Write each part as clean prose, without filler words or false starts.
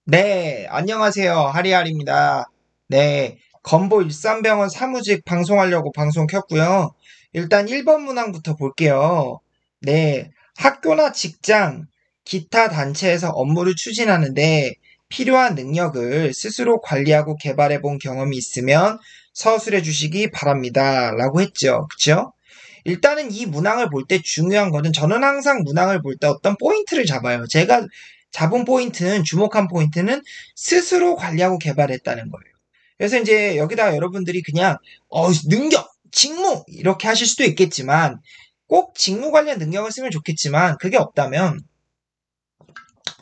네, 안녕하세요. 하리하리입니다. 네, 건보 일산병원 사무직 방송하려고 방송 켰고요. 일단 1번 문항부터 볼게요. 네, 학교나 직장, 기타 단체에서 업무를 추진하는데 필요한 능력을 스스로 관리하고 개발해 본 경험이 있으면 서술해 주시기 바랍니다. 라고 했죠. 그쵸? 일단은 이 문항을 볼 때 중요한 거는 저는 항상 문항을 볼 때 어떤 포인트를 잡아요. 제가 잡은 포인트는 주목한 포인트는 스스로 관리하고 개발했다는 거예요. 그래서 이제 여기다가 여러분들이 그냥 능력, 직무 이렇게 하실 수도 있겠지만 꼭 직무 관련 능력을 쓰면 좋겠지만 그게 없다면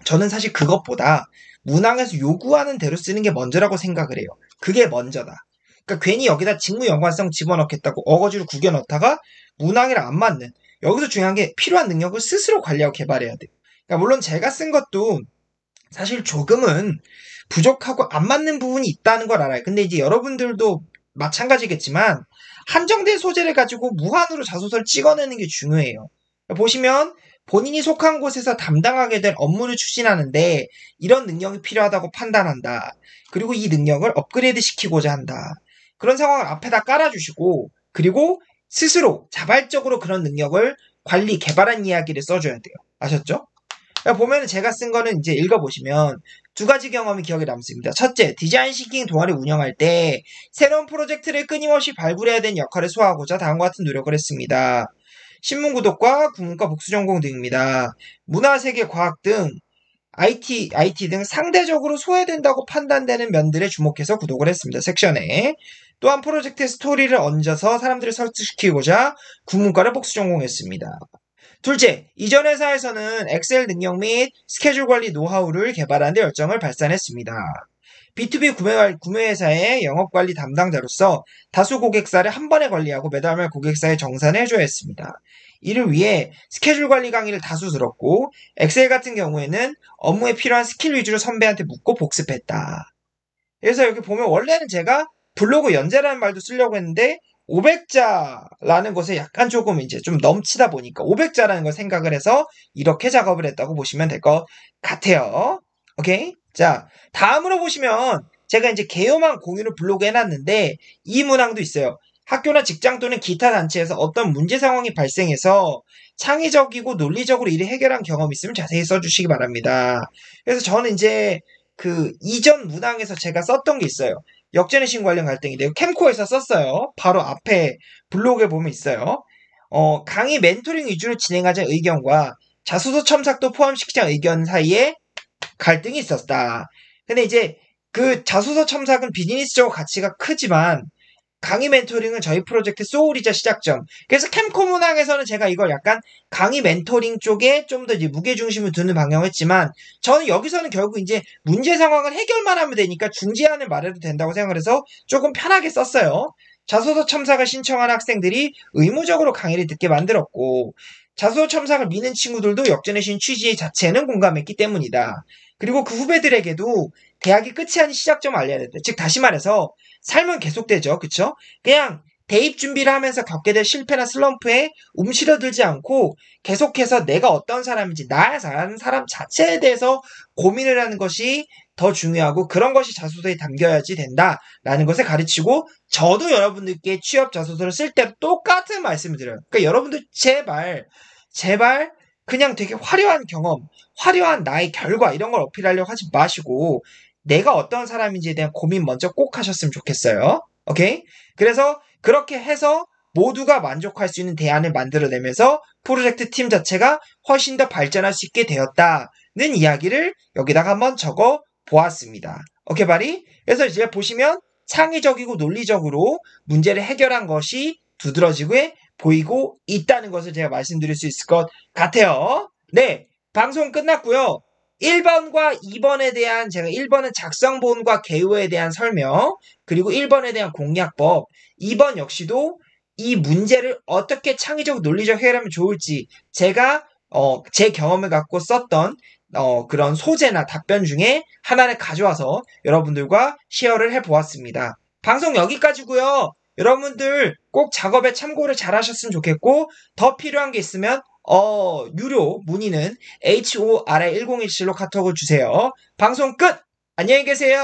저는 사실 그것보다 문항에서 요구하는 대로 쓰는 게 먼저라고 생각을 해요. 그게 먼저다. 그러니까 괜히 여기다 직무 연관성 집어넣겠다고 어거지로 구겨 넣다가 문항이랑 안 맞는 여기서 중요한 게 필요한 능력을 스스로 관리하고 개발해야 돼요. 그러니까 물론 제가 쓴 것도 사실 조금은 부족하고 안 맞는 부분이 있다는 걸 알아요. 근데 이제 여러분들도 마찬가지겠지만 한정된 소재를 가지고 무한으로 자소서를 찍어내는 게 중요해요. 보시면 본인이 속한 곳에서 담당하게 될 업무를 추진하는데 이런 능력이 필요하다고 판단한다. 그리고 이 능력을 업그레이드 시키고자 한다. 그런 상황을 앞에다 깔아주시고 그리고 스스로 자발적으로 그런 능력을 관리, 개발한 이야기를 써줘야 돼요. 아셨죠? 보면은 제가 쓴 거는 이제 읽어보시면 두 가지 경험이 기억에 남습니다. 첫째, 디자인 싱킹 동아리 운영할 때 새로운 프로젝트를 끊임없이 발굴해야 되는 역할을 소화하고자 다음과 같은 노력을 했습니다. 신문 구독과 국문과 복수 전공 등입니다. 문화, 세계, 과학 등 IT 등 상대적으로 소외된다고 판단되는 면들에 주목해서 구독을 했습니다. 섹션에. 또한 프로젝트의 스토리를 얹어서 사람들을 설득시키고자 국문과를 복수 전공했습니다. 둘째, 이전 회사에서는 엑셀 능력 및 스케줄 관리 노하우를 개발하는 데 열정을 발산했습니다. B2B 구매회사의 영업관리 담당자로서 다수 고객사를 한 번에 관리하고 매달 고객사에 정산을 해줘야 했습니다. 이를 위해 스케줄 관리 강의를 다수 들었고 엑셀 같은 경우에는 업무에 필요한 스킬 위주로 선배한테 묻고 복습했다. 그래서 여기 보면 원래는 제가 블로그 연재라는 말도 쓰려고 했는데 500자라는 것에 약간 조금 이제 좀 넘치다 보니까 500자라는 걸 생각을 해서 이렇게 작업을 했다고 보시면 될 것 같아요. 오케이? 자, 다음으로 보시면 제가 이제 개요만 공유를 블로그에 해놨는데 이 문항도 있어요. 학교나 직장 또는 기타 단체에서 어떤 문제 상황이 발생해서 창의적이고 논리적으로 이를 해결한 경험이 있으면 자세히 써주시기 바랍니다. 그래서 저는 이제 그 이전 문항에서 제가 썼던 게 있어요. 역제네신 관련 갈등인데요. 캠코에서 썼어요. 바로 앞에 블로그에 보면 있어요. 강의 멘토링 위주로 진행하자 의견과 자소서 첨삭도 포함시키자 의견 사이에 갈등이 있었다. 근데 이제 그 자소서 첨삭은 비즈니스적으로 가치가 크지만 강의 멘토링은 저희 프로젝트 소울이자 시작점. 그래서 캠코 문항에서는 제가 이걸 약간 강의 멘토링 쪽에 좀 더 무게중심을 두는 방향을 했지만 저는 여기서는 결국 이제 문제 상황을 해결만 하면 되니까 중지안을 말해도 된다고 생각을 해서 조금 편하게 썼어요. 자소서 첨삭을 신청한 학생들이 의무적으로 강의를 듣게 만들었고 자소서 첨삭을 미는 친구들도 역전해신 취지 자체는 공감했기 때문이다. 그리고 그 후배들에게도 대학이 끝이 아닌 시작점을 알려야 된다. 즉 다시 말해서 삶은 계속되죠. 그쵸? 그냥 대입 준비를 하면서 겪게 될 실패나 슬럼프에 움츠러들지 않고 계속해서 내가 어떤 사람인지 나라는 사람 자체에 대해서 고민을 하는 것이 더 중요하고 그런 것이 자소서에 담겨야지 된다라는 것을 가르치고 저도 여러분들께 취업 자소서를 쓸 때 똑같은 말씀을 드려요. 그러니까 여러분들 제발 그냥 되게 화려한 경험, 화려한 나의 결과 이런 걸 어필하려고 하지 마시고 내가 어떤 사람인지에 대한 고민 먼저 꼭 하셨으면 좋겠어요. 오케이? 그래서 그렇게 해서 모두가 만족할 수 있는 대안을 만들어내면서 프로젝트 팀 자체가 훨씬 더 발전할 수 있게 되었다는 이야기를 여기다가 한번 적어 보았습니다. 오케이, 바리? 그래서 이제 보시면 창의적이고 논리적으로 문제를 해결한 것이 두드러지고 보이고 있다는 것을 제가 말씀드릴 수 있을 것 같아요. 네, 방송 끝났고요. 1번과 2번에 대한 제가 1번은 작성본과 개요에 대한 설명 그리고 1번에 대한 공략법 2번 역시도 이 문제를 어떻게 창의적 논리적 해결하면 좋을지 제가 제 경험을 갖고 썼던 그런 소재나 답변 중에 하나를 가져와서 여러분들과 쉐어를 해보았습니다. 방송 여기까지고요. 여러분들 꼭 작업에 참고를 잘 하셨으면 좋겠고 더 필요한 게 있으면 유료 문의는 HORA1017로 카톡을 주세요. 방송 끝! 안녕히 계세요.